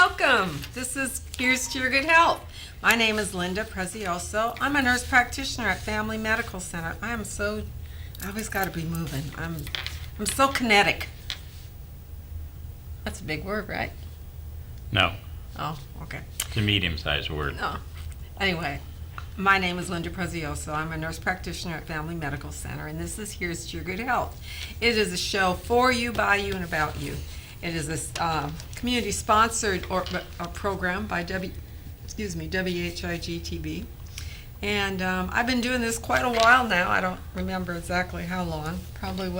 welcome. This is Here's to Your Good Health. My name is Linda Prezioso. I'm a nurse practitioner at Family Medical Center. I always got to be moving. I'm so kinetic. That's a big word, right? No, Oh, okay. it's a medium-sized word. No. Anyway, my name is Linda Prezioso. I'm a nurse practitioner at Family Medical Center, and this is Here's to Your Good Health. It is a show for you, by you, and about you. It is a community-sponsored program by WHIG-TV. And I've been doing this quite a while now. I don't remember exactly how long. Probably,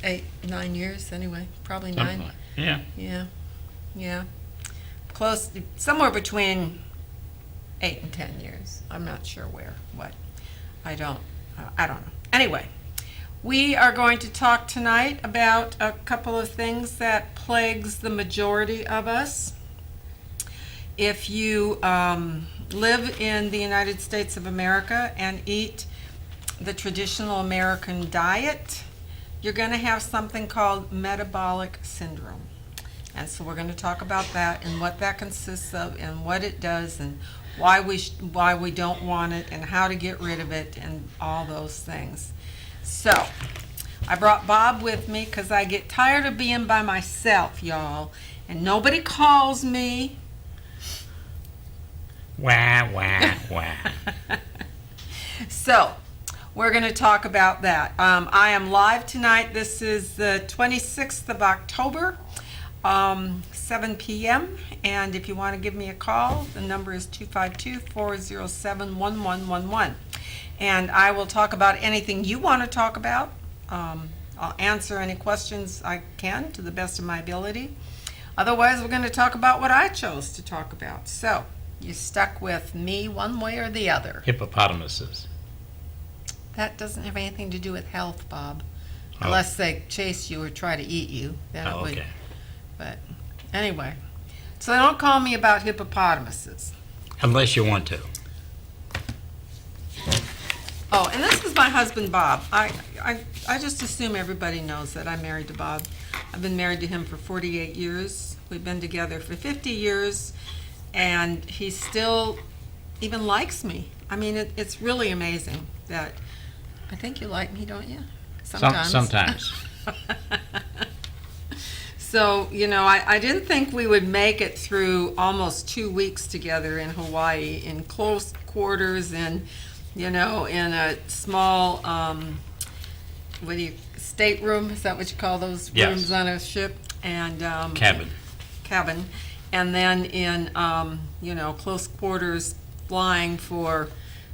8, 9 years anyway. Probably 9. Something like- Yeah. Yeah. Close, somewhere between 8 and 10 years. I'm not sure what. I don't know. Anyway, we are going to talk tonight about a couple of things that plagues the majority of us. If you live in the United States of America and eat the traditional American diet, you're going to have something called metabolic syndrome. And so we're going to talk about that and what that consists of and what it does and why we don't want it and how to get rid of it and all those things. So I brought Bob with me because I get tired of being by myself, y'all, and nobody calls me. Wah, wah, wah. So we're going to talk about that. I am live tonight. This is the 26th of October. 7 p.m. And if you want to give me a call, the number is 252-407-1111. And I will talk about anything you want to talk about. I'll answer any questions I can to the best of my ability. Otherwise, we're going to talk about what I chose to talk about. So you stuck with me one way or the other. Hippopotamuses. That doesn't have anything to do with health, Bob. Oh. Unless they chase you or try to eat you. Then it would. Okay. But anyway, so don't call me about hippopotamuses. Unless you want to. Oh, and this is my husband, Bob. I just assume everybody knows that I'm married to Bob. I've been married to him for 48 years. We've been together for 50 years, and he still even likes me. I mean, it's really amazing that I think you like me, don't you? Sometimes. So, I didn't think we would make it through almost 2 weeks together in Hawaii in close quarters and, in a small, stateroom? Is that what you call those Yes. rooms on a ship? And Cabin. And then in, close quarters flying for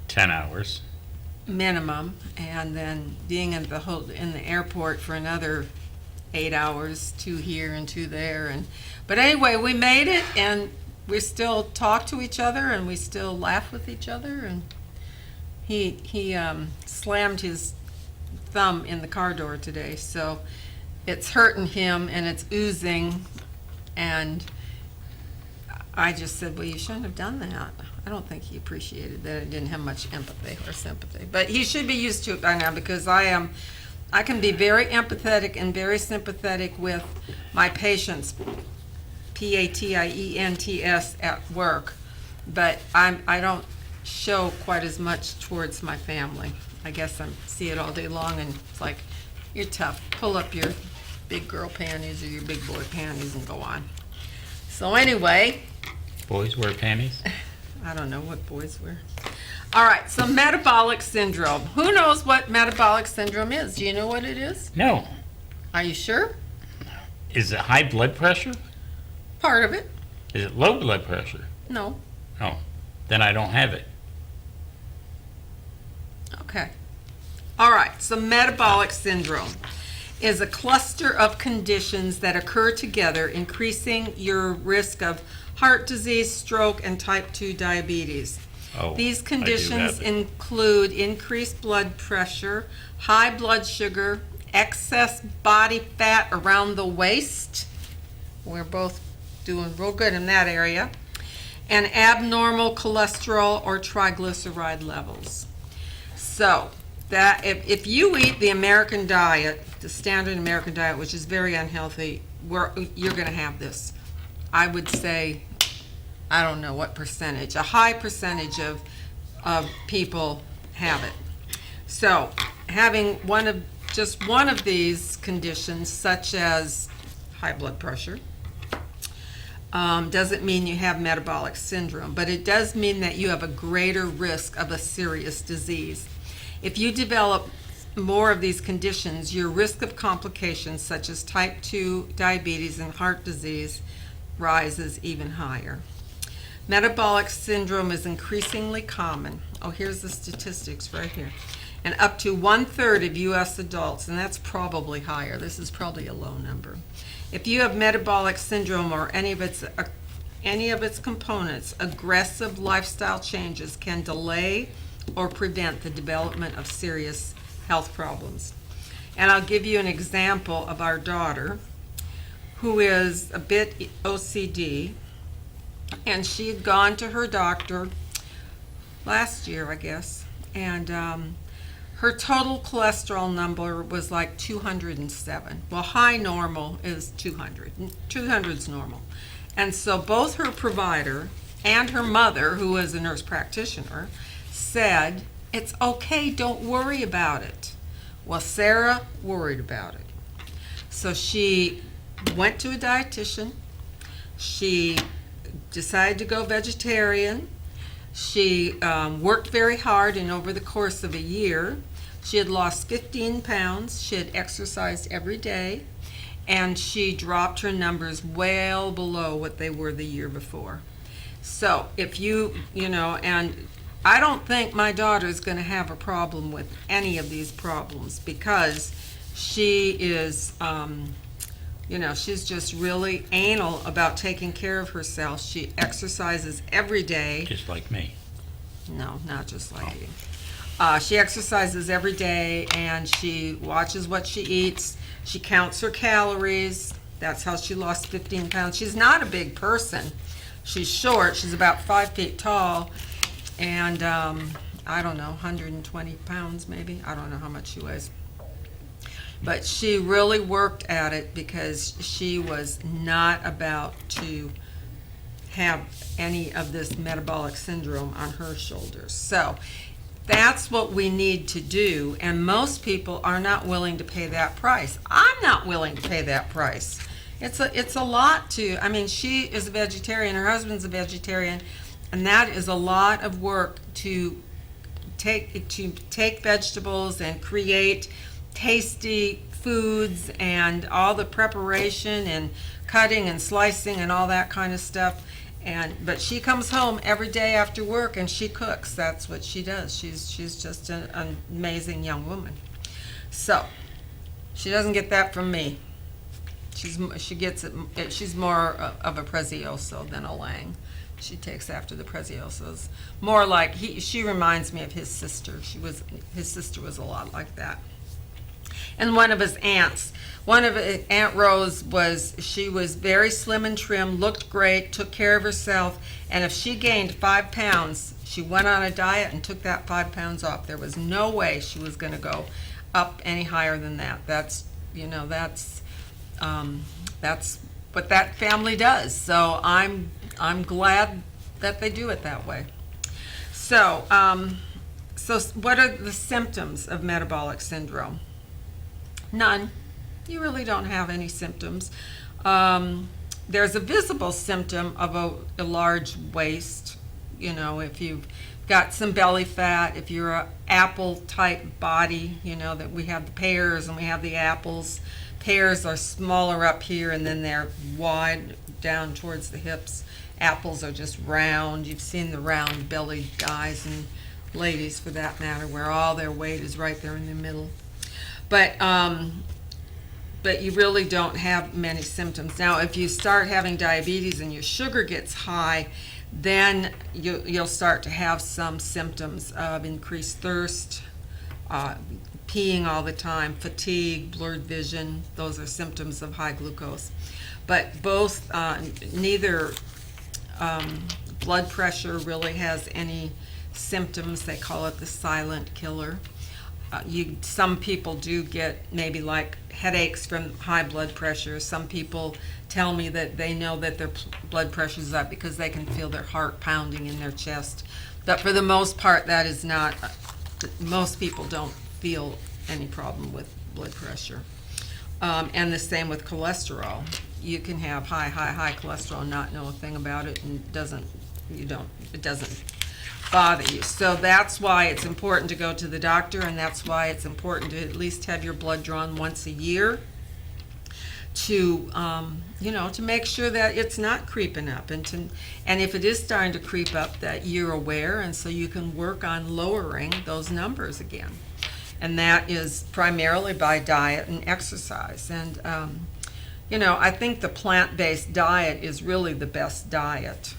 10 hours. minimum, and then being in the airport for another 8 hours, 2 here and 2 there, but anyway, we made it, and we still talk to each other, and we still laugh with each other. And he slammed his thumb in the car door today, so it's hurting him and it's oozing, and I just said, well, you shouldn't have done that. I don't think he appreciated that. It didn't have much empathy or sympathy, but he should be used to it by now, because I can be very empathetic and very sympathetic with my patients, patients at work, but I don't show quite as much towards my family. I guess I see it all day long, and it's like, you're tough. Pull up your big girl panties or your big boy panties and go on. So anyway, Boys wear panties. I don't know what boys wear. All right, so metabolic syndrome. Who knows what metabolic syndrome is? Do you know what it is? No. Are you sure? Is it high blood pressure? Part of it. Is it low blood pressure? No. Oh, then I don't have it. Okay. All right, so metabolic syndrome is a cluster of conditions that occur together, increasing your risk of heart disease, stroke, and type 2 diabetes. Oh, These I do conditions have it. include increased blood pressure, high blood sugar, excess body fat around the waist. We're both doing real good in that area. And abnormal cholesterol or triglyceride levels. So, that if you eat the American diet, the standard American diet, which is very unhealthy, you're going to have this. I would say I don't know what percentage, a high percentage of people have it. So having just one of these conditions, such as high blood pressure, doesn't mean you have metabolic syndrome, but it does mean that you have a greater risk of a serious disease. If you develop more of these conditions, your risk of complications such as type 2 diabetes and heart disease rises even higher. Metabolic syndrome is increasingly common. Oh, here's the statistics right here. And up to 1/3 of U.S. adults, and that's probably higher. This is probably a low number. If you have metabolic syndrome or any of its components, aggressive lifestyle changes can delay or prevent the development of serious health problems. And I'll give you an example of our daughter, who is a bit OCD, and she had gone to her doctor last year, I guess, and her total cholesterol number was like 207. Well, high normal is 200. 200 is normal. And so both her provider and her mother, who was a nurse practitioner, said, it's okay, don't worry about it. Well, Sarah worried about it. So she went to a dietitian. She decided to go vegetarian. She worked very hard, and over the course of a year, she had lost 15 pounds. She had exercised every day, and she dropped her numbers well below what they were the year before. So if you know, and I don't think my daughter is going to have a problem with any of these problems, because she is, she's just really anal about taking care of herself. She exercises every day. Just like me. No, not just like you. She exercises every day, and she watches what she eats. She counts her calories. That's how she lost 15 pounds. She's not a big person. She's short. She's about 5 feet tall, and I don't know, 120 pounds maybe. I don't know how much she weighs. But she really worked at it because she was not about to have any of this metabolic syndrome on her shoulders. So that's what we need to do, and most people are not willing to pay that price. I'm not willing to pay that price. It's a lot to, I mean, she is a vegetarian, her husband's a vegetarian, and that is a lot of work to take vegetables and create tasty foods and all the preparation and cutting and slicing and all that kind of stuff. But she comes home every day after work and she cooks. That's what she does. She's just an amazing young woman. So she doesn't get that from me. She gets it. She's more of a Prezioso than a Lang. She takes after the Preziosos. More like she reminds me of his sister. His sister was a lot like that. And one of his aunts, Aunt Rose, she was very slim and trim, looked great, took care of herself, and if she gained 5 pounds, she went on a diet and took that 5 pounds off. There was no way she was going to go up any higher than that. That's what that family does. So I'm glad that they do it that way. So what are the symptoms of metabolic syndrome? None. You really don't have any symptoms. There's a visible symptom of a large waist. If you've got some belly fat, if you're an apple type body, that we have the pears and we have the apples. Pears are smaller up here and then they're wide down towards the hips. Apples are just round. You've seen the round bellied guys and ladies for that matter, where all their weight is right there in the middle. But you really don't have many symptoms. Now, if you start having diabetes and your sugar gets high, then you'll start to have some symptoms of increased thirst, peeing all the time, fatigue, blurred vision. Those are symptoms of high glucose. But neither blood pressure really has any symptoms. They call it the silent killer. some people do get maybe like headaches from high blood pressure. Some people tell me that they know that their blood pressure is up because they can feel their heart pounding in their chest. But for the most part, that is not, most people don't feel any problem with blood pressure. And the same with cholesterol. You can have high cholesterol and not know a thing about it, and it doesn't bother you. So that's why it's important to go to the doctor, and that's why it's important to at least have your blood drawn once a year to to make sure that it's not creeping up, and if it is starting to creep up, that you're aware, and so you can work on lowering those numbers again. And that is primarily by diet and exercise. And I think the plant-based diet is really the best diet.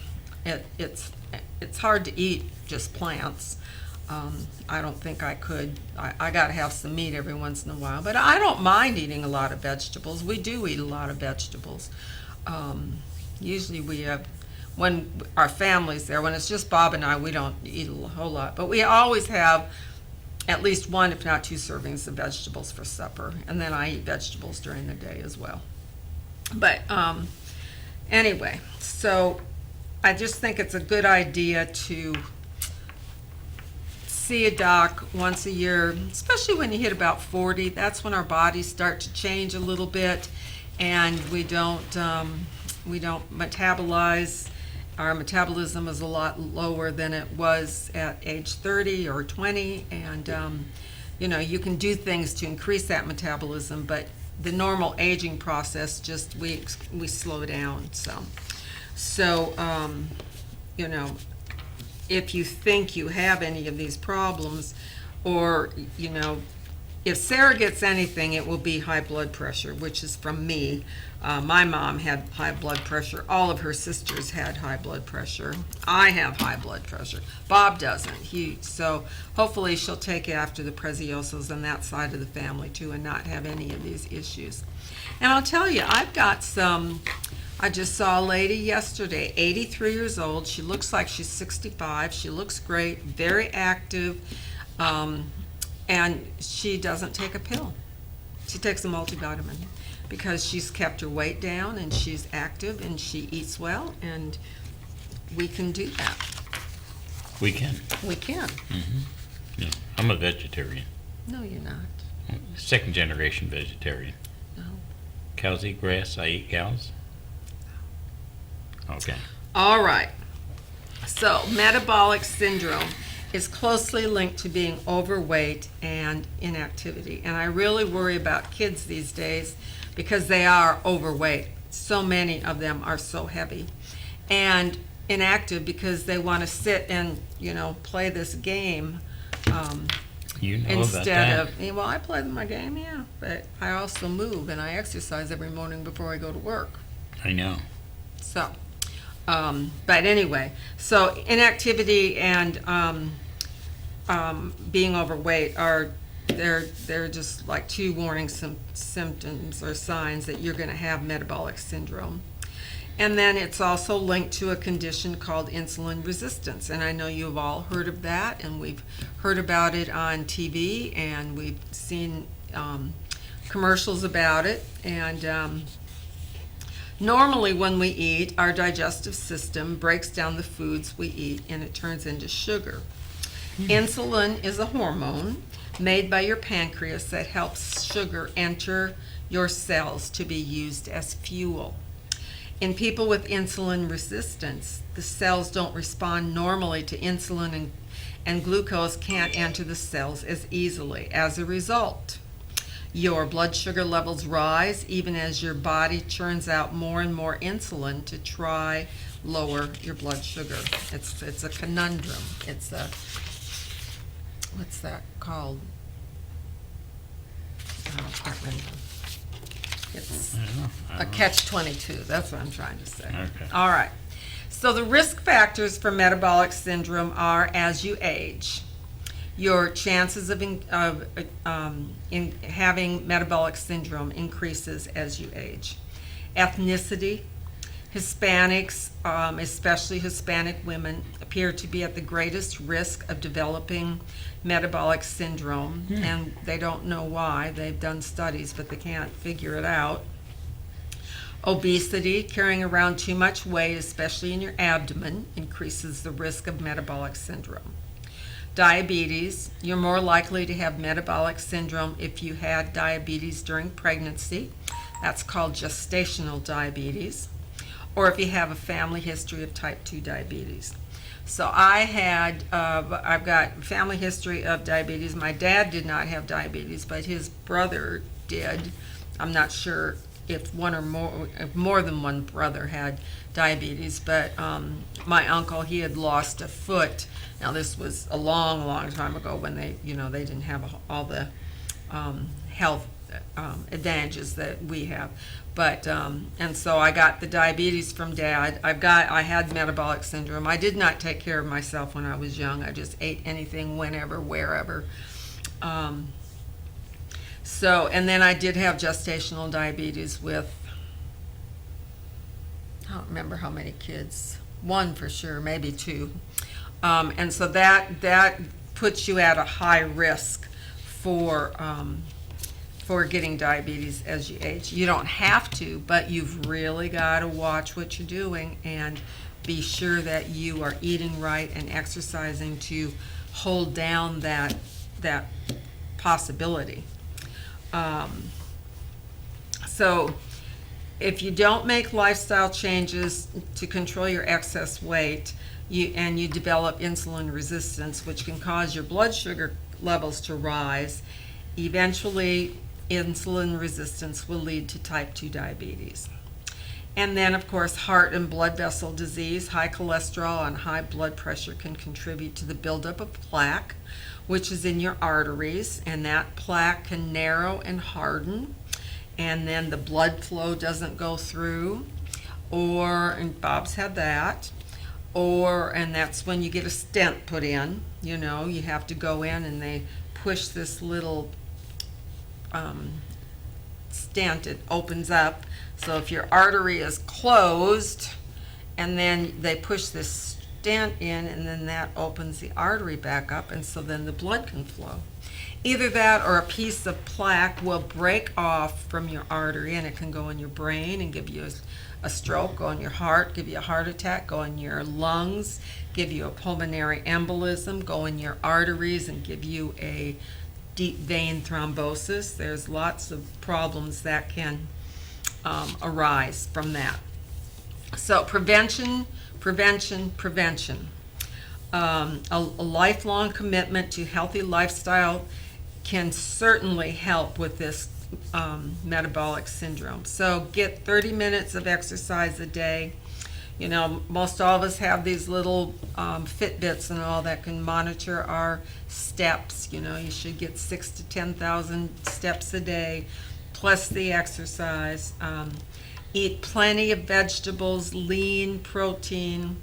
It's hard to eat just plants. I don't think I could. I got to have some meat every once in a while, but I don't mind eating a lot of vegetables. We do eat a lot of vegetables. Usually we have, when our family's there, when it's just Bob and I, we don't eat a whole lot, but we always have at least one, if not two servings of vegetables for supper, and then I eat vegetables during the day as well. But anyway, so I just think it's a good idea to see a doc once a year, especially when you hit about 40. That's when our bodies start to change a little bit, and we don't metabolize. Our metabolism is a lot lower than it was at age 30 or 20, and you can do things to increase that metabolism, but the normal aging process just we slow down some. So if you think you have any of these problems, or if Sarah gets anything, it will be high blood pressure, which is from me. My mom had high blood pressure. All of her sisters had high blood pressure. I have high blood pressure. Bob doesn't. So hopefully she'll take after the Preziosos on that side of the family too, and not have any of these issues. And I'll tell you, I've got some. I just saw a lady yesterday, 83 years old. She looks like she's 65. She looks great, very active, and she doesn't take a pill. She takes a multivitamin because she's kept her weight down, and she's active, and she eats well, and we can do that. We can. We can. Yeah. I'm a vegetarian. No, you're not. Second generation vegetarian. No. Cows eat grass, I eat cows. Okay. All right. So metabolic syndrome is closely linked to being overweight and inactivity. And I really worry about kids these days because they are overweight. So many of them are so heavy. And inactive because they want to sit and, play this game instead of, well, I play my game, yeah, but I also move and I exercise every morning before I go to work. I know. So, but anyway, so inactivity and being overweight they're just like two warning symptoms or signs that you're going to have metabolic syndrome. And then it's also linked to a condition called insulin resistance. And I know you've all heard of that, and we've heard about it on TV, and we've seen commercials about it. And normally when we eat, our digestive system breaks down the foods we eat, and it turns into sugar. Insulin is a hormone made by your pancreas that helps sugar enter your cells to be used as fuel. In people with insulin resistance, the cells don't respond normally to insulin, and glucose can't enter the cells as easily. As a result, your blood sugar levels rise even as your body churns out more and more insulin to try lower your blood sugar. It's a conundrum. It's a, what's that called? I can't remember. It's a catch-22. That's what I'm trying to say. Okay. All right. So the risk factors for metabolic syndrome are: as you age, your chances of having metabolic syndrome increases as you age. Ethnicity, Hispanics, especially Hispanic women, appear to be at the greatest risk of developing metabolic syndrome, and they don't know why. They've done studies, but they can't figure it out. Obesity, carrying around too much weight, especially in your abdomen, increases the risk of metabolic syndrome. Diabetes, you're more likely to have metabolic syndrome if you had diabetes during pregnancy. That's called gestational diabetes. Or if you have a family history of type 2 diabetes. So I've got family history of diabetes. My dad did not have diabetes, but his brother did. I'm not sure if more than one brother had diabetes, but my uncle, he had lost a foot. Now this was a long, long time ago when they didn't have all the health advantages that we have. But and so I got the diabetes from Dad. I had metabolic syndrome. I did not take care of myself when I was young. I just ate anything, whenever, wherever. And then I did have gestational diabetes with, I don't remember how many kids. One for sure, maybe two. And so that puts you at a high risk for getting diabetes as you age. You don't have to, but you've really got to watch what you're doing and be sure that you are eating right and exercising to hold down that possibility. So if you don't make lifestyle changes to control your excess weight, you develop insulin resistance, which can cause your blood sugar levels to rise. Eventually, insulin resistance will lead to type 2 diabetes. And then, of course, heart and blood vessel disease, high cholesterol and high blood pressure can contribute to the buildup of plaque, which is in your arteries, and that plaque can narrow and harden, and then the blood flow doesn't go through, and Bob's had that, and that's when you get a stent put in. You have to go in and they push this little stent, it opens up. So if your artery is closed, and then they push this stent in, and then that opens the artery back up, and so then the blood can flow. Either that or a piece of plaque will break off from your artery, and it can go in your brain and give you a stroke, go in your heart, give you a heart attack, go in your lungs, give you a pulmonary embolism, go in your arteries and give you a deep vein thrombosis. There's lots of problems that can arise from that. So prevention. A lifelong commitment to healthy lifestyle can certainly help with this metabolic syndrome. So get 30 minutes of exercise a day. Most all of us have these little Fitbits and all that can monitor our steps. You should get 6,000 to 10,000 steps a day, plus the exercise. Eat plenty of vegetables, lean protein.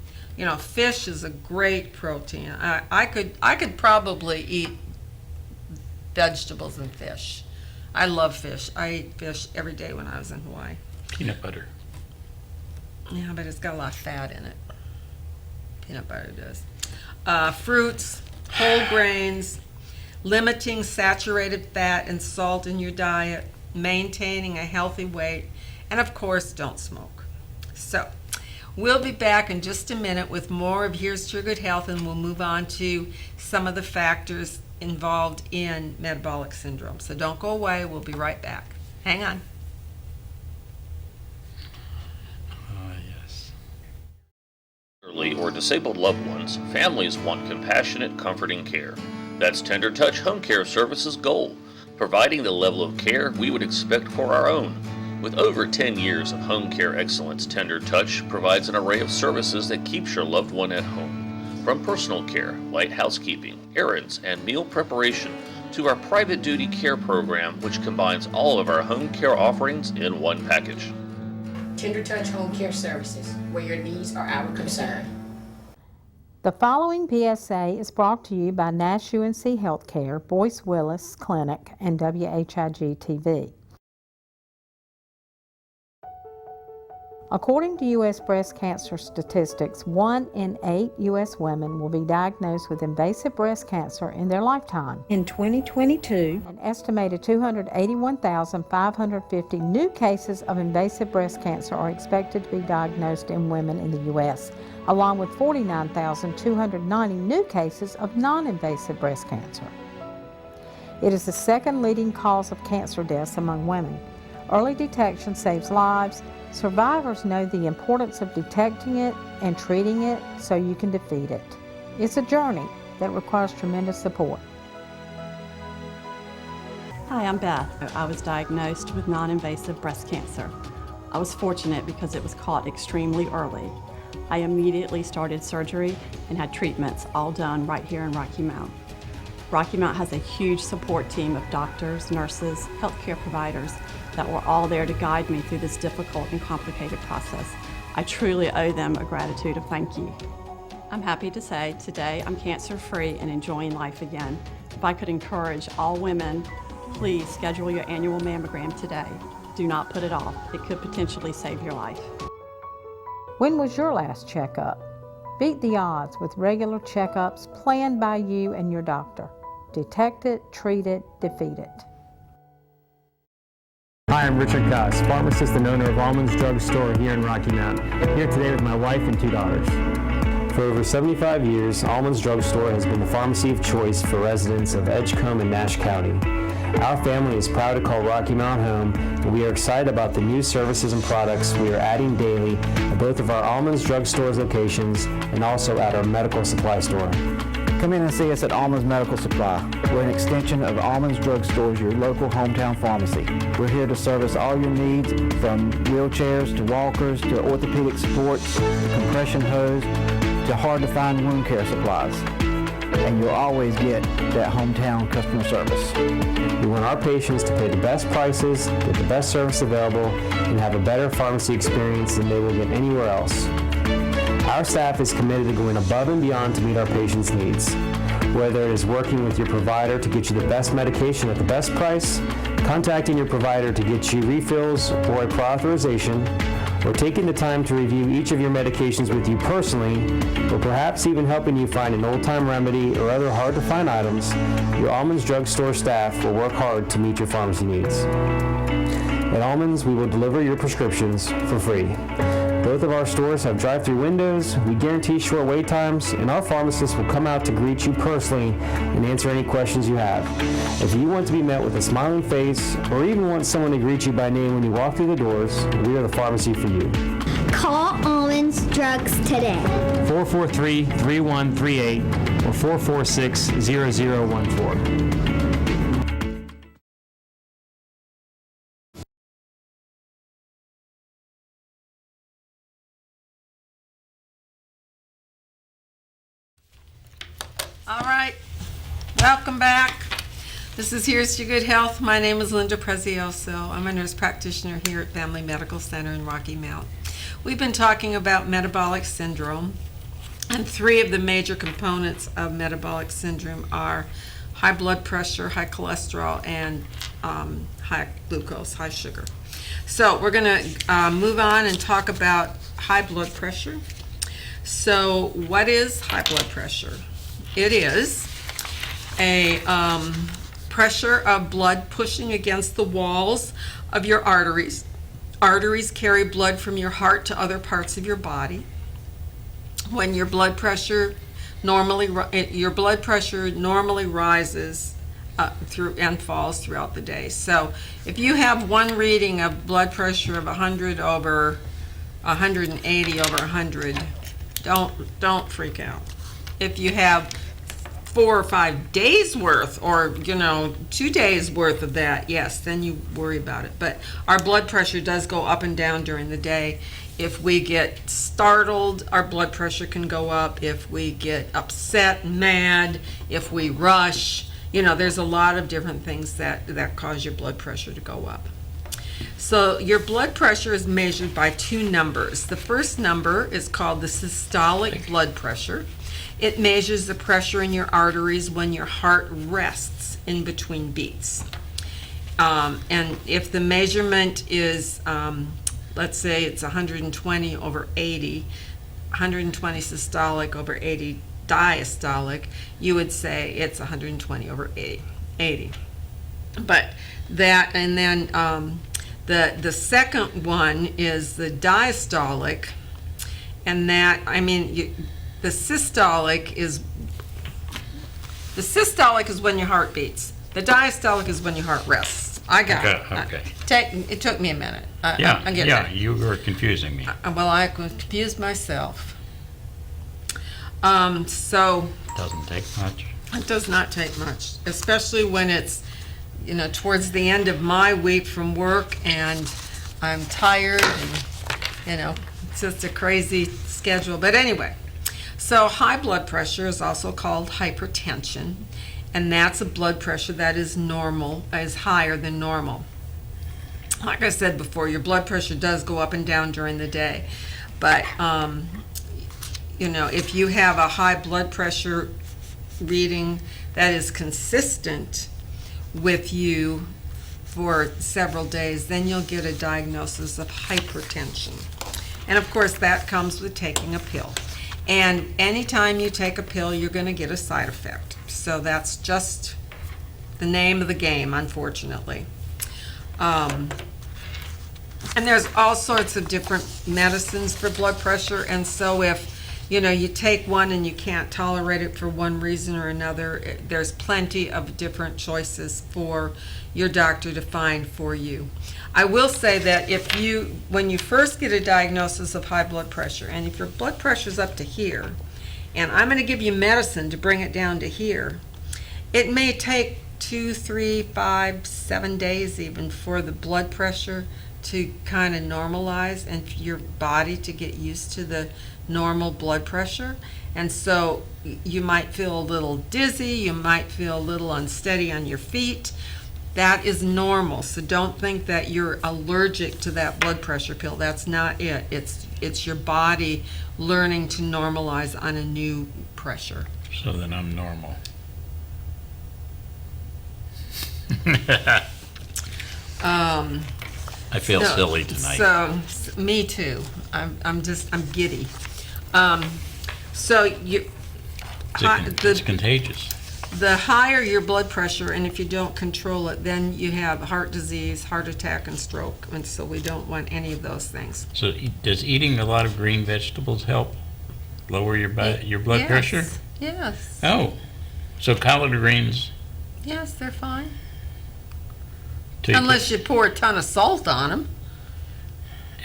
Fish is a great protein. I could probably eat vegetables and fish. I love fish. I ate fish every day when I was in Hawaii. Peanut butter. Yeah, but it's got a lot of fat in it. Peanut butter does. Fruits, whole grains, limiting saturated fat and salt in your diet, maintaining a healthy weight, and of course, don't smoke. So, we'll be back in just a minute with more of Here's to Your Good Health, and we'll move on to some of the factors involved in metabolic syndrome. So don't go away. We'll be right back. Hang on. Yes. Elderly or disabled loved ones, families want compassionate, comforting care. That's Tender Touch Home Care Services' goal, providing the level of care we would expect for our own. With over 10 years of home care excellence, Tender Touch provides an array of services that keeps your loved one at home. From personal care, light housekeeping, errands, and meal preparation, to our private duty care program, which combines all of our home care offerings in one package. Tender Touch Home Care Services, where your needs are our concern. The following PSA is brought to you by Nash UNC Healthcare, Boyce Willis Clinic, and WHIG TV. According to U.S. breast cancer statistics, 1 in 8 U.S. women will be diagnosed with invasive breast cancer in their lifetime. In 2022, An estimated 281,550 new cases of invasive breast cancer are expected to be diagnosed in women in the U.S., along with 49,290 new cases of non-invasive breast cancer. It is the second leading cause of cancer deaths among women. Early detection saves lives. Survivors know the importance of detecting it and treating it so you can defeat it. It's a journey that requires tremendous support. Hi, I'm Beth. I was diagnosed with non-invasive breast cancer. I was fortunate because it was caught extremely early. I immediately started surgery and had treatments all done right here in Rocky Mount. Rocky Mount has a huge support team of doctors, nurses, healthcare providers that were all there to guide me through this difficult and complicated process. I truly owe them a gratitude of thank you. I'm happy to say today I'm cancer-free and enjoying life again. If I could encourage all women, please schedule your annual mammogram today. Do not put it off. It could potentially save your life. When was your last checkup? Beat the odds with regular checkups planned by you and your doctor. Detect it, treat it, defeat it. Hi, I'm Richard Koss, pharmacist and owner of Almonds Drug Store here in Rocky Mount. Here today with my wife and 2 daughters. For over 75 years, Almonds Drug Store has been the pharmacy of choice for residents of Edgecombe and Nash County. Our family is proud to call Rocky Mount home, and we are excited about the new services and products we are adding daily at both of our Almonds Drug Store's locations and also at our medical supply store. Come in and see us at Almonds Medical Supply. We're an extension of Almonds Drug Stores, your local hometown pharmacy. We're here to service all your needs, from wheelchairs to walkers to orthopedic supports, to compression hose, to hard-to-find wound care supplies. And you'll always get that hometown customer service. We want our patients to pay the best prices, get the best service available, and have a better pharmacy experience than they will get anywhere else. Our staff is committed to going above and beyond to meet our patients' needs. Whether it is working with your provider to get you the best medication at the best price, contacting your provider to get you refills or a prior authorization, or taking the time to review each of your medications with you personally, or perhaps even helping you find an old-time remedy or other hard-to-find items, your Almonds Drug Store staff will work hard to meet your pharmacy needs. At Almonds, we will deliver your prescriptions for free. Both of our stores have drive-through windows, we guarantee short wait times, and our pharmacists will come out to greet you personally and answer any questions you have. If you want to be met with a smiling face, or even want someone to greet you by name when you walk through the doors, we are the pharmacy for you. Call Almonds Drugs today. 443-3138 or 446-0014. All right, welcome back. This is Here's to Good Health. My name is Linda Prezioso. I'm a nurse practitioner here at Family Medical Center in Rocky Mount. We've been talking about metabolic syndrome, and 3 of the major components of metabolic syndrome are high blood pressure, high cholesterol, and high glucose, high sugar. So we're going to move on and talk about high blood pressure. So what is high blood pressure? It is a pressure of blood pushing against the walls of your arteries. Arteries carry blood from your heart to other parts of your body. When your blood pressure normally rises through and falls throughout the day. So if you have one reading of blood pressure of 100 over 180 over 100, don't freak out. If you have 4 or 5 days worth, or 2 days worth of that, yes, then you worry about it. But our blood pressure does go up and down during the day. If we get startled, our blood pressure can go up. If we get upset, mad, if we rush, there's a lot of different things that cause your blood pressure to go up. So your blood pressure is measured by 2 numbers. The first number is called the systolic blood pressure. It measures the pressure in your arteries when your heart rests in between beats. And if the measurement is let's say it's 120 over 80, 120 systolic over 80 diastolic, you would say it's 120 over 80. But that, and then the second one is the diastolic, and that, I mean, the systolic is when your heart beats. The diastolic is when your heart rests. I got it. Okay. It took me a minute. Yeah, I get yeah, that. you were confusing me. Well, I confused myself. So Doesn't take much. it does not take much, especially when it's, towards the end of my week from work and I'm tired and, it's just a crazy schedule. But anyway, so high blood pressure is also called hypertension, and that's a blood pressure that is higher than normal. Like I said before, your blood pressure does go up and down during the day, but if you have a high blood pressure reading that is consistent with you for several days, then you'll get a diagnosis of hypertension. And of course, that comes with taking a pill. And anytime you take a pill, you're going to get a side effect. So that's just the name of the game, unfortunately. And there's all sorts of different medicines for blood pressure, and so if you take one and you can't tolerate it for one reason or another, there's plenty of different choices for your doctor to find for you. I will say that when you first get a diagnosis of high blood pressure, and if your blood pressure's up to here, and I'm going to give you medicine to bring it down to here, it may take 2, 3, 5, 7 days even for the blood pressure to kind of normalize and for your body to get used to the normal blood pressure. And so you might feel a little dizzy, you might feel a little unsteady on your feet. That is normal. So don't think that you're allergic to that blood pressure pill. That's not it. It's your body learning to normalize on a new pressure. So then I'm normal. I feel silly tonight. So me too. I'm giddy. So It's contagious. the higher your blood pressure, and if you don't control it, then you have heart disease, heart attack, and stroke. And so we don't want any of those things. So does eating a lot of green vegetables help lower your blood pressure? Yes. Oh, so collard greens. Yes, they're fine. take Unless you pour a ton of salt on them.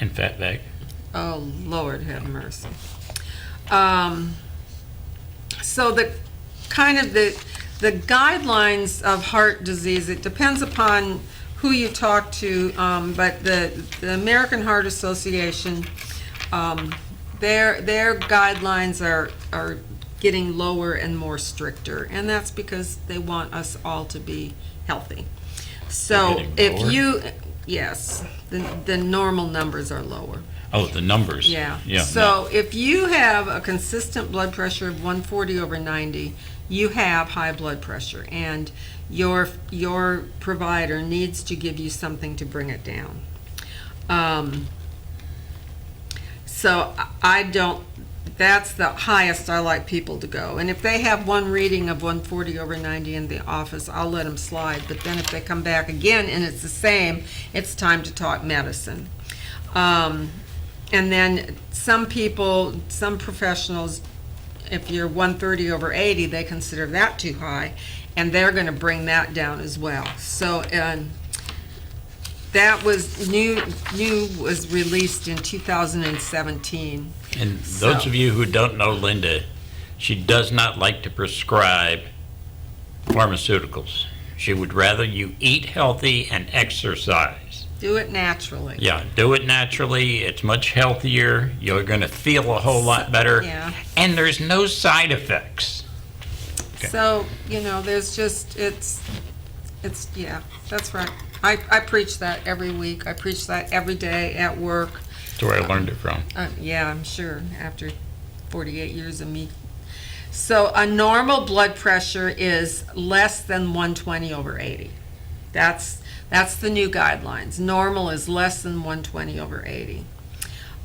and fat back. Oh, Lord have mercy. So the guidelines of heart disease, it depends upon who you talk to, but the American Heart Association, their guidelines are getting lower and more stricter, and that's because they want us all to be healthy. So They're getting if lower? you, yes, the normal numbers are lower. Oh, the numbers. Yeah. Yeah. So if you have a consistent blood pressure of 140/90, you have high blood pressure, and your provider needs to give you something to bring it down. So I don't. That's the highest I like people to go. And if they have one reading of 140/90 in the office, I'll let them slide. But then if they come back again and it's the same, it's time to talk medicine. And then some professionals, if you're 130/80, they consider that too high, and they're going to bring that down as well. So that was was released in 2017. And those of you who don't know Linda, she does not like to prescribe pharmaceuticals. She would rather you eat healthy and exercise. Do it naturally. Yeah, do it naturally. It's much healthier. You're going to feel a whole lot better. Yeah. And there's no side effects. Okay. So, there's just, yeah, that's right. I preach that every week. I preach that every day at work. That's where I learned it from. Yeah, I'm sure, after 48 years of me. So a normal blood pressure is less than 120/80. That's the new guidelines. Normal is less than 120/80.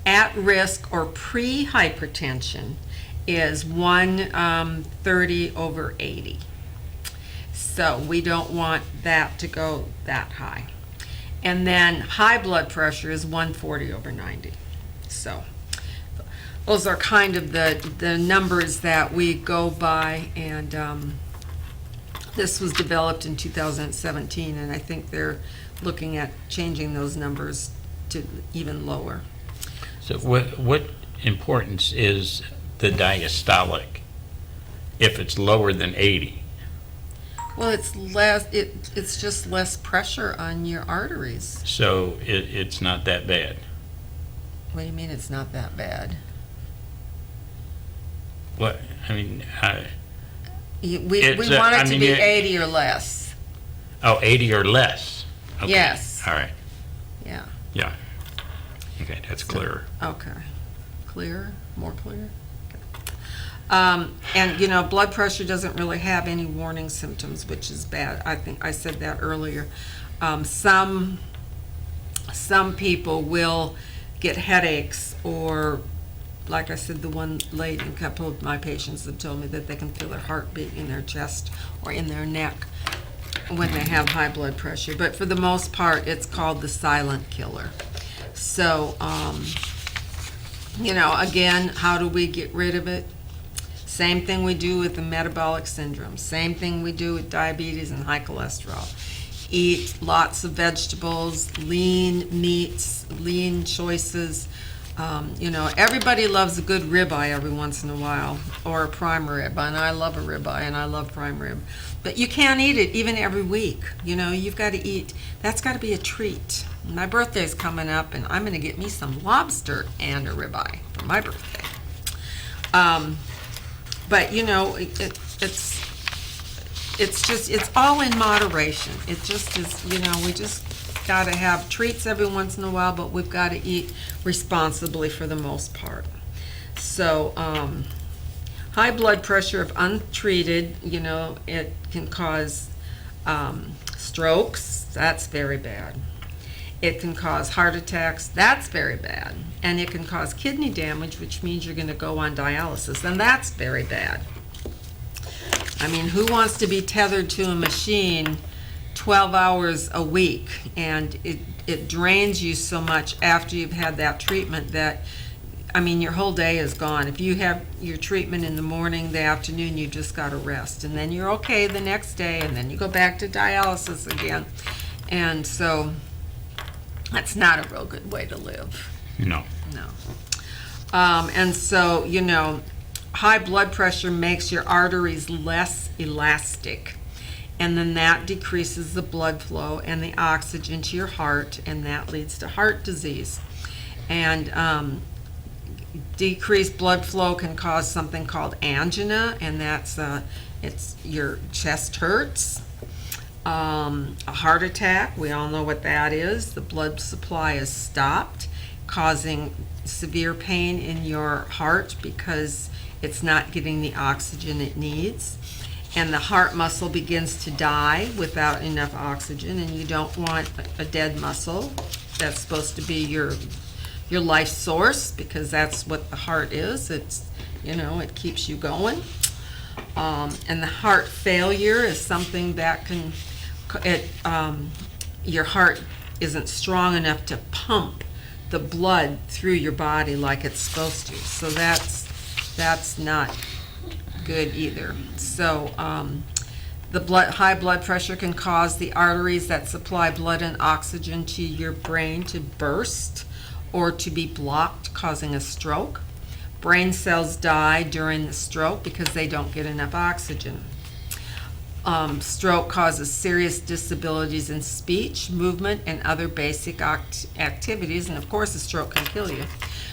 At risk or pre-hypertension is 130/80. So we don't want that to go that high. And then high blood pressure is 140/90. So those are kind of the numbers that we go by, and this was developed in 2017, and I think they're looking at changing those numbers to even lower. So what importance is the diastolic if it's lower than 80? Well, it's less. It's just less pressure on your arteries. So it's not that bad. What do you mean it's not that bad? What, I mean, We It's, want it I to mean, be it- 80 or less. 80 or less? Okay. Yes. All right, Yeah. yeah. Okay, that's clearer. Okay. Clear? More clear? Okay. And, blood pressure doesn't really have any warning symptoms, which is bad. I think I said that earlier. Some people will get headaches, or, like I said, the one lady, a couple of my patients have told me that they can feel their heartbeat in their chest or in their neck when they have high blood pressure. But for the most part, it's called the silent killer. So, again, how do we get rid of it? Same thing we do with the metabolic syndrome. Same thing we do with diabetes and high cholesterol. Eat lots of vegetables, lean meats, lean choices. Everybody loves a good ribeye every once in a while, or a prime rib, and I love a ribeye, and I love prime rib. But you can't eat it even every week. You've got to eat. That's got to be a treat. My birthday's coming up, and I'm going to get me some lobster and a ribeye for my birthday. But it's all in moderation. It just is. We just got to have treats every once in a while, but we've got to eat responsibly for the most part. So, high blood pressure, if untreated, it can cause strokes. That's very bad. It can cause heart attacks. That's very bad. And it can cause kidney damage, which means you're going to go on dialysis, and that's very bad. I mean, who wants to be tethered to a machine 12 hours a week, and it drains you so much after you've had that treatment that, your whole day is gone. If you have your treatment in the morning, the afternoon, you just got to rest, and then you're okay the next day, and then you go back to dialysis again. And so that's not a real good way to live. No. And so, high blood pressure makes your arteries less elastic. And then that decreases the blood flow and the oxygen to your heart, and that leads to heart disease. And decreased blood flow can cause something called angina, and that's it's your chest hurts. A heart attack, we all know what that is. The blood supply is stopped, causing severe pain in your heart because it's not getting the oxygen it needs. And the heart muscle begins to die without enough oxygen, and you don't want a dead muscle. That's supposed to be your life source, because that's what the heart is. It's, it keeps you going. And the heart failure is something that can, your heart isn't strong enough to pump the blood through your body like it's supposed to. So that's not good either. So high blood pressure can cause the arteries that supply blood and oxygen to your brain to burst or to be blocked, causing a stroke. Brain cells die during the stroke because they don't get enough oxygen. Stroke causes serious disabilities in speech, movement, and other basic activities, and of course a stroke can kill you.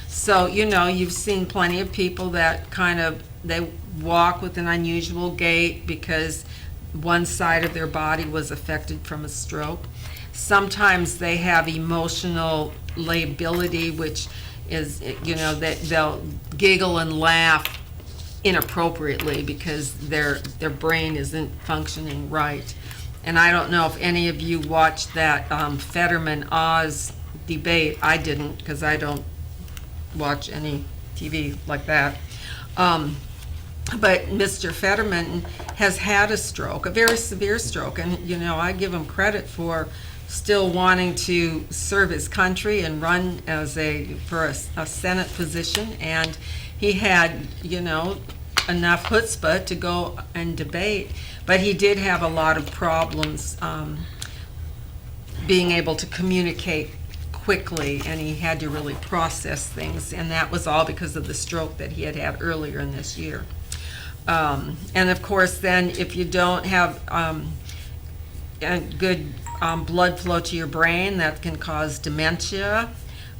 So, you've seen plenty of people that they walk with an unusual gait because one side of their body was affected from a stroke. Sometimes they have emotional lability, which is, that they'll giggle and laugh inappropriately because their brain isn't functioning right. and I don't know if any of you watched that Fetterman-Oz debate. I didn't, because I don't watch any TV like that. But Mr. Fetterman has had a stroke, a very severe stroke, and, you know, I give him credit for still wanting to serve his country and run for a Senate position, and he had, you know, enough chutzpah to go and debate, but he did have a lot of problems being able to communicate quickly, and he had to really process things, and that was all because of the stroke that he had had earlier in this year. And of course, then if you don't have a good blood flow to your brain, that can cause dementia,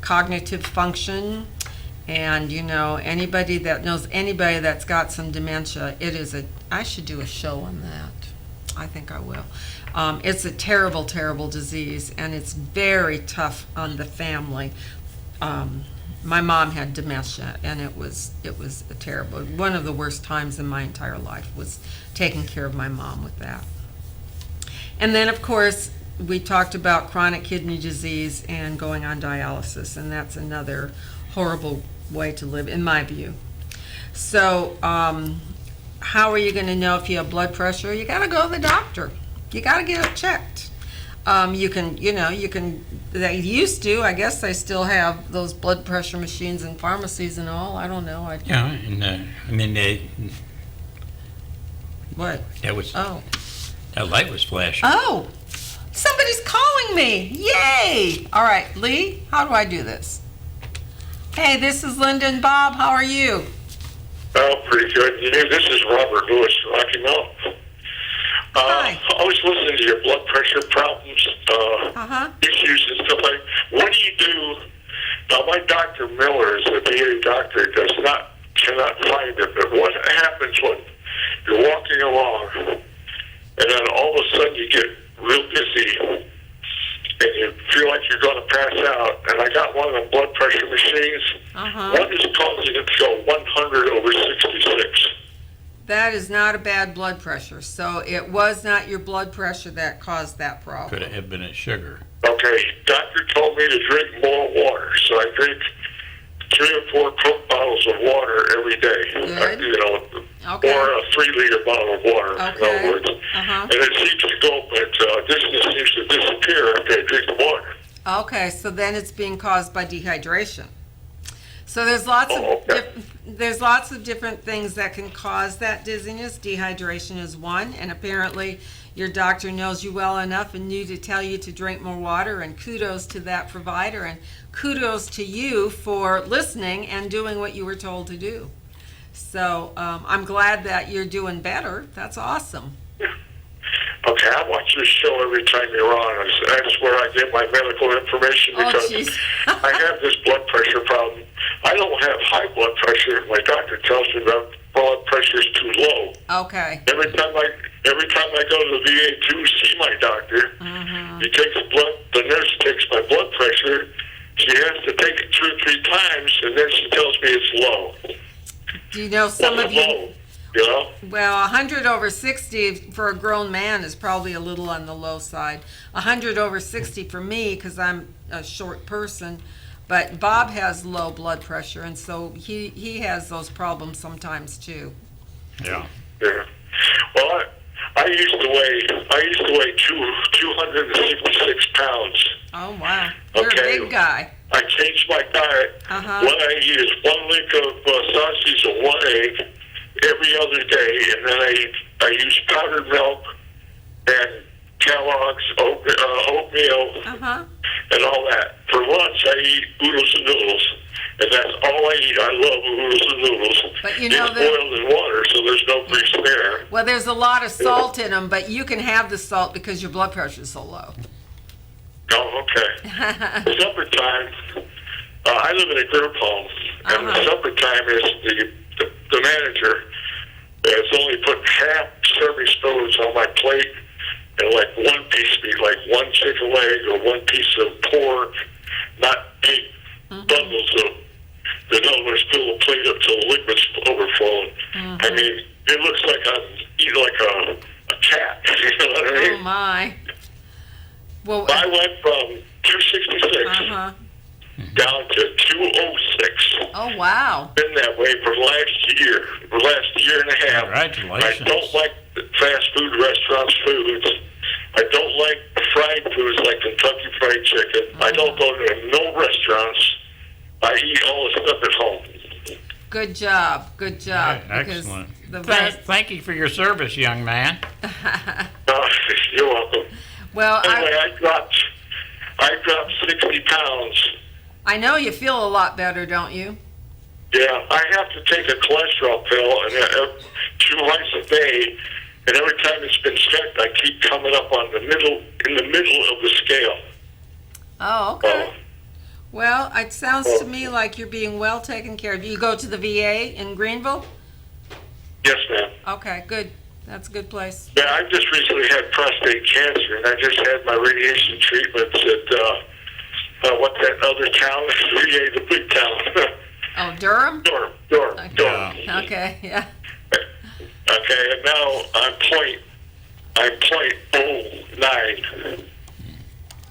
cognitive function, and, you know, anybody that knows anybody that's got some dementia, I should do a show on that. I think I will. It's a terrible, terrible disease, and it's very tough on the family. My mom had dementia, and it was a terrible, one of the worst times in my entire life was taking care of my mom with that. And then, of course, we talked about chronic kidney disease and going on dialysis, and that's another horrible way to live, in my view. So, how are you going to know if you have blood pressure? You got to go to the doctor. You got to get it checked. They used to, I guess they still have those blood pressure machines in pharmacies and all. I don't know. Yeah, and What? that light was flashing. Oh, somebody's calling me. Yay! All right, Lee, how do I do this? Hey, this is Linda and Bob. How are you? Oh, pretty good. This is Robert Lewis from Rocky Mountain. Hi. I was listening to your blood pressure problems, issues and stuff like that. What do you do? My Dr. Miller is a VA doctor, cannot find it. But what happens when you're walking along and then all of a sudden you get real dizzy and you feel like you're going to pass out? And I got one of the blood pressure machines. What is causing it to go 100/66? That is not a bad blood pressure. So it was not your blood pressure that caused that problem. Could it have been a sugar? Okay, doctor told me to drink more water, so I drink 3 or 4 Coke bottles of water every day. Good. Okay. Or a 3-liter bottle of water, in Okay. other words. And it seems to go, but dizziness seems to disappear after I drink the water. Okay, so then it's being caused by dehydration. So there's lots of different things that can cause that dizziness. Dehydration is one, and apparently your doctor knows you well enough and knew to tell you to drink more water, and kudos to that provider, and kudos to you for listening and doing what you were told to do. So I'm glad that you're doing better. That's awesome. Okay, I watch this show every time you're on. That's where I get my medical information because I have this blood pressure problem. I don't have high blood pressure. My doctor tells me that blood pressure is too low. Okay. Every time I go to the VA to see my doctor, he takes the nurse takes my blood pressure. She has to take it 2 or 3 times, and then she tells me it's low. Do you know some of you? Low, you know? Well, 100/60 for a grown man is probably a little on the low side. 100/60 for me, because I'm a short person. But Bob has low blood pressure, and so he has those problems sometimes too. Yeah. Yeah. Well, I used to weigh 266 pounds. Oh wow, you're a big guy. I changed my diet. When I use 1 link of sausage and 1 egg every other day, and then I use powdered milk and Kellogg's oatmeal and all that. For lunch, I eat oodles and noodles, and that's all I eat. I love oodles and noodles. But you know it's boiled in water, so there's no grease there. Well, there's a lot of salt in them, but you can have the salt because your blood pressure is so low. Oh, okay. Summertime, I live in a group home, and the summertime is the manager has only put half serving spoons on my plate and like 1 piece meat, like 1 chicken leg or 1 piece of pork, not big bundles of. In other words, fill the plate up till the liquid's overflowing. I mean, it looks like I'm eating like a cat. You know what I mean? Oh, my. Well, I went from 266 uh-huh. down to 206. Oh, wow. Been that way for the last year and a half. Congratulations. I don't like the fast food restaurants' foods. I don't like fried foods like Kentucky Fried Chicken. I don't go to no restaurants. I eat all the stuff at home. Good job. Good job. Excellent. The rest, Thank you for your service, young man. You're welcome. well, Anyway, I dropped 60 pounds. I know you feel a lot better, don't you? Yeah, I have to take a cholesterol pill and 2 twice a day, and every time it's been checked, I keep coming up in the middle of the scale. Oh, okay. Well, it sounds to me like you're being well taken care of. You go to the VA in Greenville? Yes, ma'am. Okay, good. That's a good place. Yeah, I just recently had prostate cancer, and I just had my radiation treatments at what that other town? VA, the big town. Oh, Durham? Durham. Okay, yeah. Okay, and now I'm .09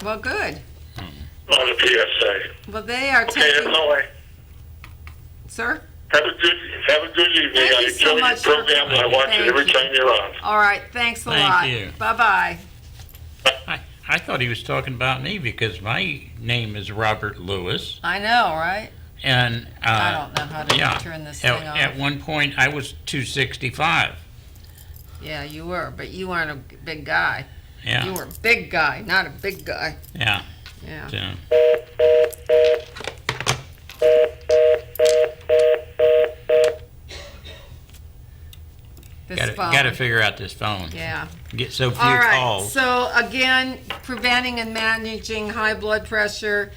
Well, good. on the PSA. Well, they are Okay, taking... that's all I... Sir? Have a good evening. Thank I you so enjoy much your program, and I watch Thank it every you. time you're on. All right, thanks a Thank lot. you. Bye-bye. I thought he was talking about me because my name is Robert Lewis. I know, right? And I don't know how to turn this thing off. At one point, I was 265. Yeah, you were, but you weren't a big guy. Yeah. You were a big guy, not a big guy. Yeah. Yeah. So, This got phone. to figure out this phone. Yeah. Get so few All right. calls. So again, preventing and managing high blood pressure.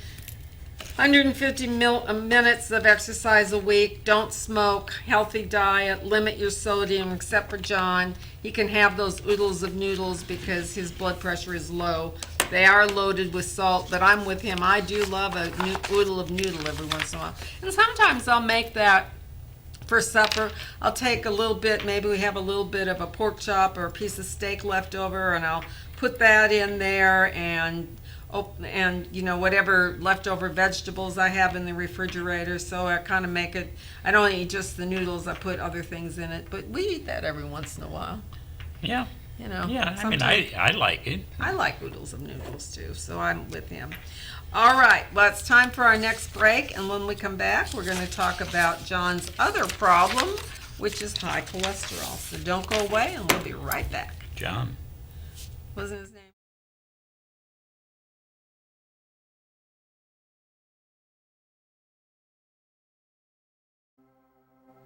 150 minutes of exercise a week. Don't smoke. Healthy diet. Limit your sodium, except for John. He can have those oodles of noodles because his blood pressure is low. They are loaded with salt, but I'm with him. I do love a oodle of noodle every once in a while. And sometimes I'll make that for supper. I'll take a little bit, maybe we have a little bit of a pork chop or a piece of steak left over, and I'll put that in there, and you know, whatever leftover vegetables I have in the refrigerator. So I kind of make it, I don't eat just the noodles, I put other things in it, but we eat that every once in a while. Yeah. You know, Yeah, I mean, I like it. I like oodles of noodles too, so I'm with him. All right, well, it's time for our next break, and when we come back, we're going to talk about John's other problem, which is high cholesterol. So don't go away, and we'll be right back. John. Wasn't his name?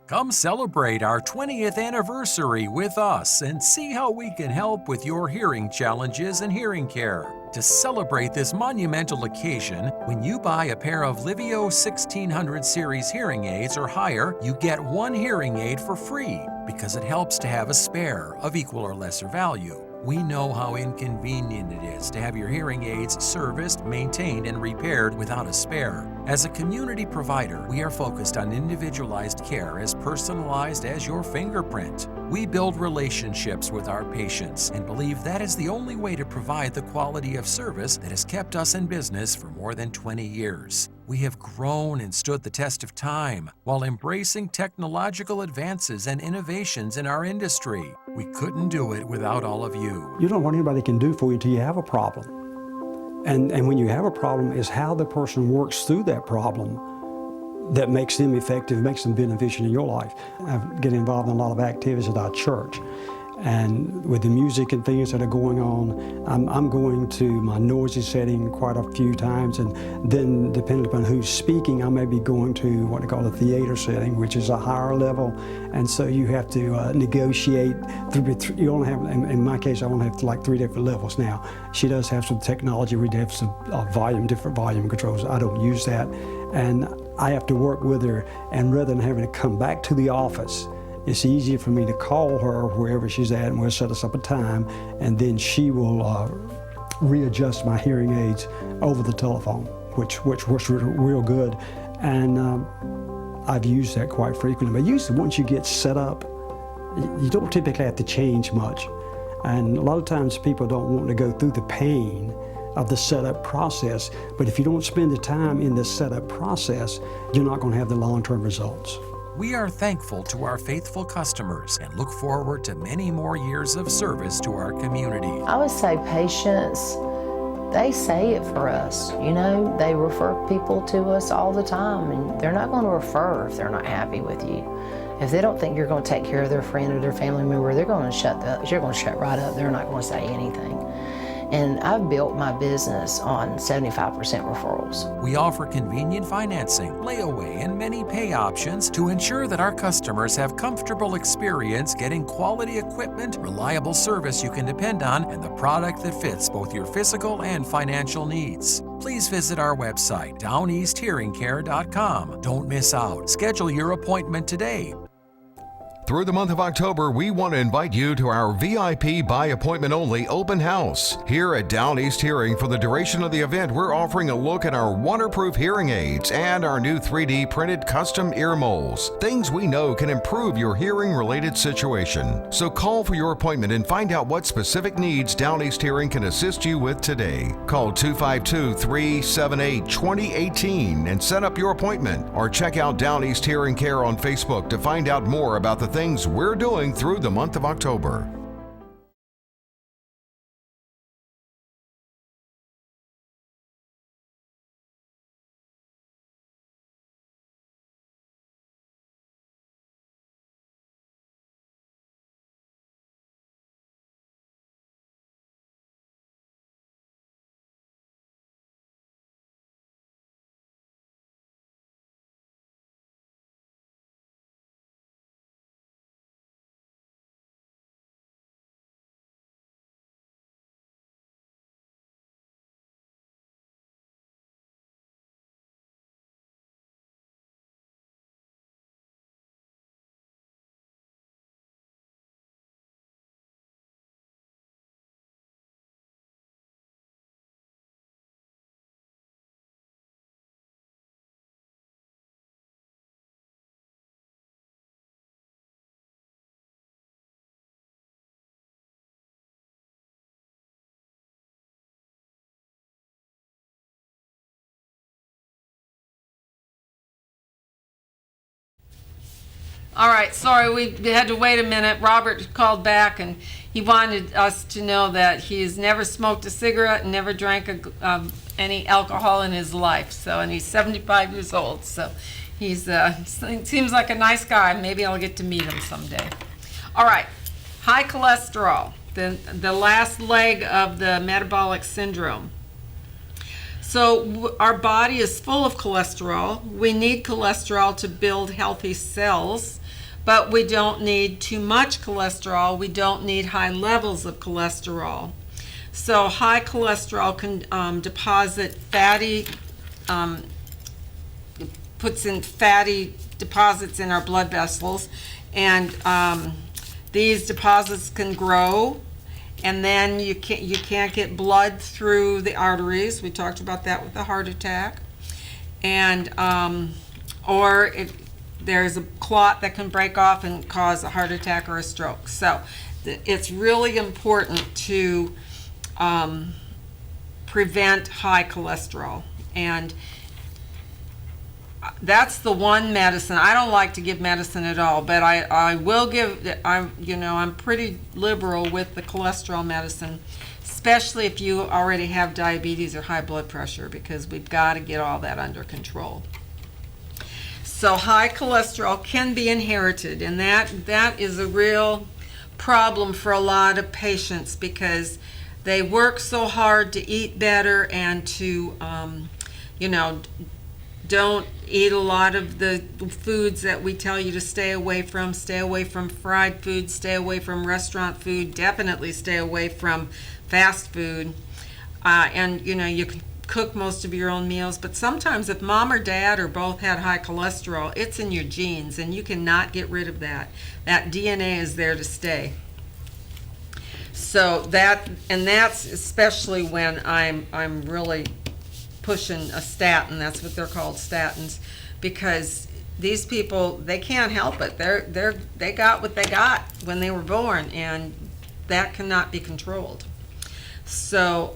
Come celebrate our 20th anniversary with us and see how we can help with your hearing challenges and hearing care. To celebrate this monumental occasion, when you buy a pair of Livio 1600 series hearing aids or higher, you get one hearing aid for free because it helps to have a spare of equal or lesser value. We know how inconvenient it is to have your hearing aids serviced, maintained, and repaired without a spare. As a community provider, we are focused on individualized care as personalized as your fingerprint. We build relationships with our patients and believe that is the only way to provide the quality of service that has kept us in business for more than 20 years. We have grown and stood the test of time while embracing technological advances and innovations in our industry. We couldn't do it without all of you. You don't know what anybody can do for you until you have a problem. And when you have a problem, is how the person works through that problem that makes them effective, makes them beneficial in your life. I get involved in a lot of activities at our church. And with the music and things that are going on, I'm going to my noisy setting quite a few times, and then depending upon who's speaking, I may be going to what they call a theater setting, which is a higher level, and so you have to negotiate. You only have, in my case, I only have like 3 different levels now. She does have some technology. We have some different volume controls. I don't use that, and I have to work with her, and rather than having to come back to the office, it's easier for me to call her wherever she's at, and we'll set us up a time, and then she will readjust my hearing aids over the telephone, which works real good. And I've used that quite frequently. But usually once you get set up, you don't typically have to change much. And a lot of times people don't want to go through the pain of the setup process, but if you don't spend the time in the setup process, you're not going to have the long-term results. We are thankful to our faithful customers and look forward to many more years of service to our community. I would say patients, they say it for us. You know, they refer people to us all the time, and they're not going to refer if they're not happy with you. If they don't think you're going to take care of their friend or their family member, they're going to you're going to shut right up. They're not going to say anything. And I've built my business on 75% referrals. We offer convenient financing, layaway, and many pay options to ensure that our customers have comfortable experience getting quality equipment, reliable service you can depend on, and the product that fits both your physical and financial needs. Please visit our website, downeasthearingcare.com. Don't miss out. Schedule your appointment today. Through the month of October, we want to invite you to our VIP by appointment only open house. Here at Down East Hearing, for the duration of the event, we're offering a look at our waterproof hearing aids and our new 3D printed custom ear molds. Things we know can improve your hearing related situation. So call for your appointment and find out what specific needs Down East Hearing can assist you with today. Call 252-378-2018 and set up your appointment, or check out Down East Hearing Care on Facebook to find out more about the things we're doing through the month of October. All right, sorry, we had to wait a minute. Robert called back and he wanted us to know that he's never smoked a cigarette and never drank any alcohol in his life. So, and he's 75 years old. So he's seems like a nice guy. Maybe I'll get to meet him someday. All right, high cholesterol, the last leg of the metabolic syndrome. So our body is full of cholesterol. We need cholesterol to build healthy cells, but we don't need too much cholesterol. We don't need high levels of cholesterol. So high cholesterol can deposit fatty, puts in fatty deposits in our blood vessels, and these deposits can grow. And then you can't get blood through the arteries. We talked about that with the heart attack. And there's a clot that can break off and cause a heart attack or a stroke. So it's really important to prevent high cholesterol. And that's the one medicine. I don't like to give medicine at all, but I will give, I'm pretty liberal with the cholesterol medicine, especially if you already have diabetes or high blood pressure, because we've got to get all that under control. So high cholesterol can be inherited, and that is a real problem for a lot of patients because they work so hard to eat better and to, don't eat a lot of the foods that we tell you to stay away from. Stay away from fried food, stay away from restaurant food, definitely stay away from fast food. And you can cook most of your own meals, but sometimes if mom or dad or both had high cholesterol, it's in your genes and you cannot get rid of that. That DNA is there to stay. So that's especially when I'm really pushing a statin. That's what they're called, statins, because these people, they can't help it. They got what they got when they were born, and that cannot be controlled. So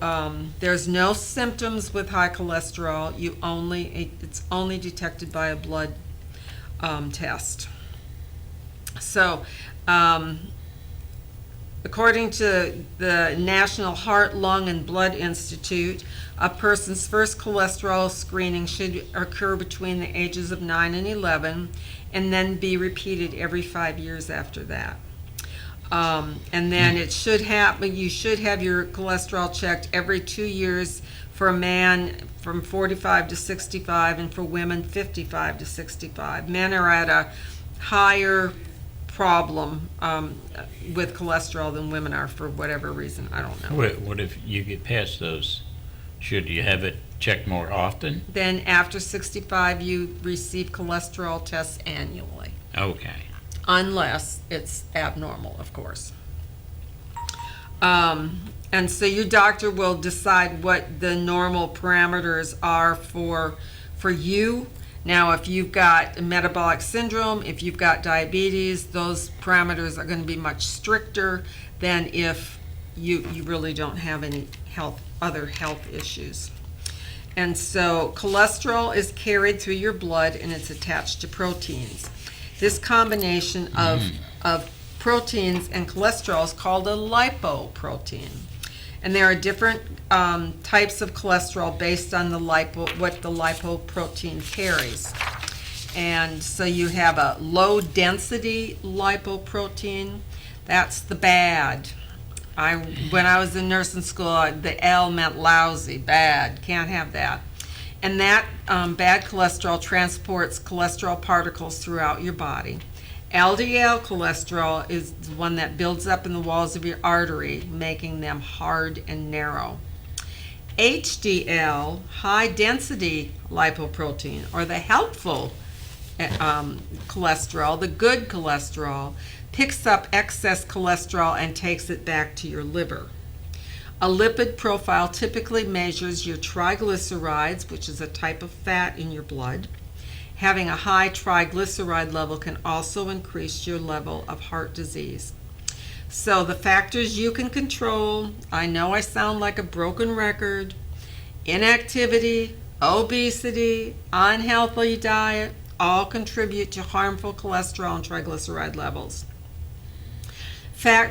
there's no symptoms with high cholesterol. It's only detected by a blood test. So according to the National Heart, Lung, and Blood Institute, a person's first cholesterol screening should occur between the ages of 9 and 11, and then be repeated every 5 years after that. And then you should have your cholesterol checked every 2 years for a man from 45 to 65, and for women 55 to 65. Men are at a higher problem with cholesterol than women are for whatever reason. I don't know. What if you get past those? Should you have it checked more often? Then after 65, you receive cholesterol tests annually. Okay. Unless it's abnormal, of course. And so your doctor will decide what the normal parameters are for you. Now, if you've got metabolic syndrome, if you've got diabetes, those parameters are going to be much stricter than if you really don't have any other health issues. And so cholesterol is carried through your blood, and it's attached to proteins. This combination of proteins and cholesterol is called a lipoprotein. And there are different types of cholesterol based on what the lipoprotein carries. And so you have a low density lipoprotein. That's the bad. When I was in nursing school, the L meant lousy, bad, can't have that. And that bad cholesterol transports cholesterol particles throughout your body. LDL cholesterol is the one that builds up in the walls of your artery, making them hard and narrow. HDL, high density lipoprotein, or the helpful cholesterol, the good cholesterol, picks up excess cholesterol and takes it back to your liver. A lipid profile typically measures your triglycerides, which is a type of fat in your blood. Having a high triglyceride level can also increase your level of heart disease. So the factors you can control, I know I sound like a broken record: inactivity, obesity, unhealthy diet, all contribute to harmful cholesterol and triglyceride levels.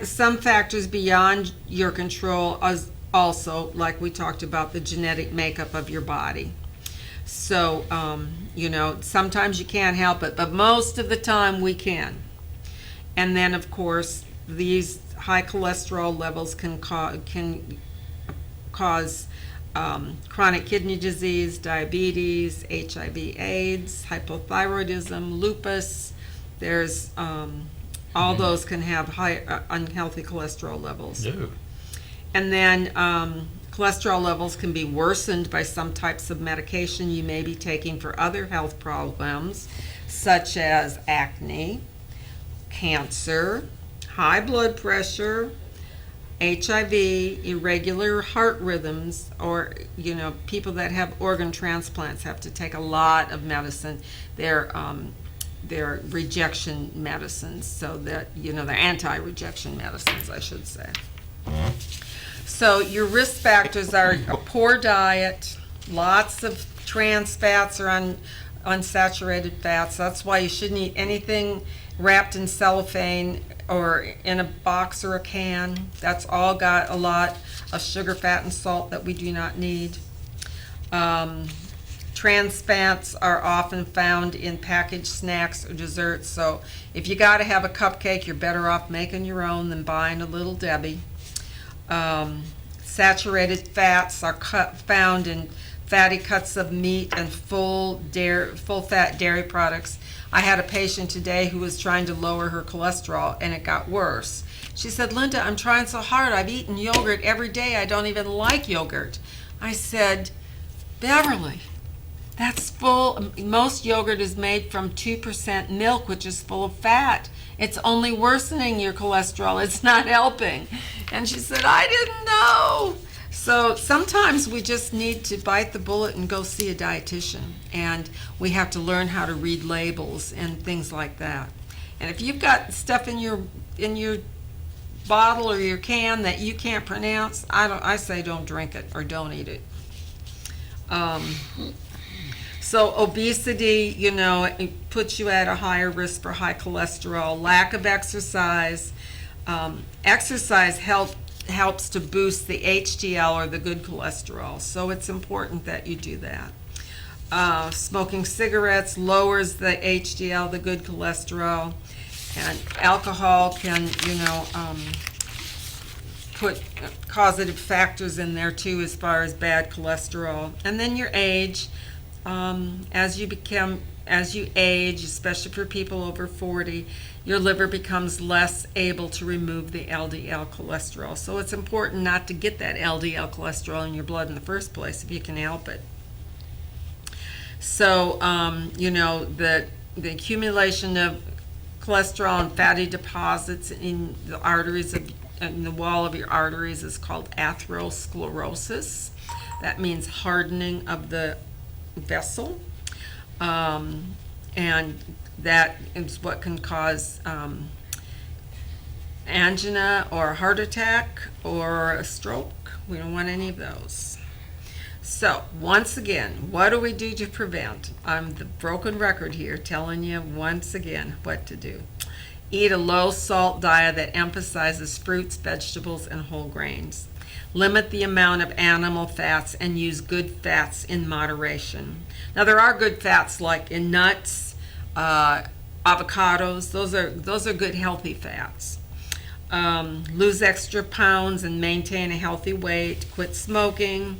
Some factors beyond your control is also, like we talked about, the genetic makeup of your body. So, sometimes you can't help it, but most of the time we can. And then, of course, these high cholesterol levels can cause chronic kidney disease, diabetes, HIV/AIDS, hypothyroidism, lupus. There's all those can have high unhealthy cholesterol levels. No. And then cholesterol levels can be worsened by some types of medication you may be taking for other health problems, such as acne, cancer, high blood pressure, HIV, irregular heart rhythms, or people that have organ transplants have to take a lot of medicine. They're rejection medicines, so that they're anti-rejection medicines, I should say. So your risk factors are a poor diet, lots of trans fats or unsaturated fats. That's why you shouldn't eat anything wrapped in cellophane or in a box or a can. That's all got a lot of sugar, fat, and salt that we do not need. Trans fats are often found in packaged snacks or desserts, so if you got to have a cupcake, you're better off making your own than buying a Little Debbie. Saturated fats are found in fatty cuts of meat and full-fat dairy products. I had a patient today who was trying to lower her cholesterol, and it got worse. She said, "Linda, I'm trying so hard. I've eaten yogurt every day. I don't even like yogurt." I said, "Beverly, that's full. Most yogurt is made from 2% milk, which is full of fat. It's only worsening your cholesterol. It's not helping." And she said, "I didn't know." So sometimes we just need to bite the bullet and go see a dietitian, and we have to learn how to read labels and things like that. And if you've got stuff in your bottle or your can that you can't pronounce, I say don't drink it or don't eat it. So obesity, you know, it puts you at a higher risk for high cholesterol. Lack of exercise. Exercise helps to boost the HDL or the good cholesterol. So it's important that you do that. Smoking cigarettes lowers the HDL, the good cholesterol. And alcohol can, you know, put causative factors in there too as far as bad cholesterol. And then your age. As you age, especially for people over 40, your liver becomes less able to remove the LDL cholesterol. So it's important not to get that LDL cholesterol in your blood in the first place if you can help it. So, you know, the accumulation of cholesterol and fatty deposits in the arteries in the wall of your arteries is called atherosclerosis. That means hardening of the vessel, and that is what can cause angina or a heart attack or a stroke. We don't want any of those. So once again, what do we do to prevent? I'm the broken record here telling you once again what to do. Eat a low salt diet that emphasizes fruits, vegetables, and whole grains. Limit the amount of animal fats and use good fats in moderation. Now there are good fats like in nuts, avocados. Those are good healthy fats. Lose extra pounds and maintain a healthy weight. Quit smoking.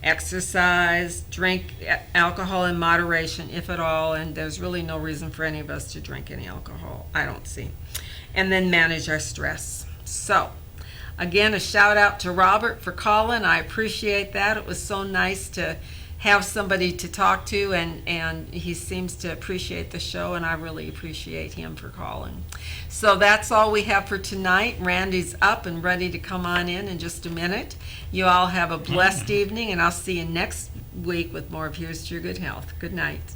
Exercise. Drink alcohol in moderation, if at all. And there's really no reason for any of us to drink any alcohol, I don't see. And then manage our stress. So. Again, a shout out to Robert for calling. I appreciate that. It was so nice to have somebody to talk to, and he seems to appreciate the show, and I really appreciate him for calling. So that's all we have for tonight. Randy's up and ready to come on in just a minute. You all have a blessed evening, and I'll see you next week with more of Here's to Your Good Health. Good night.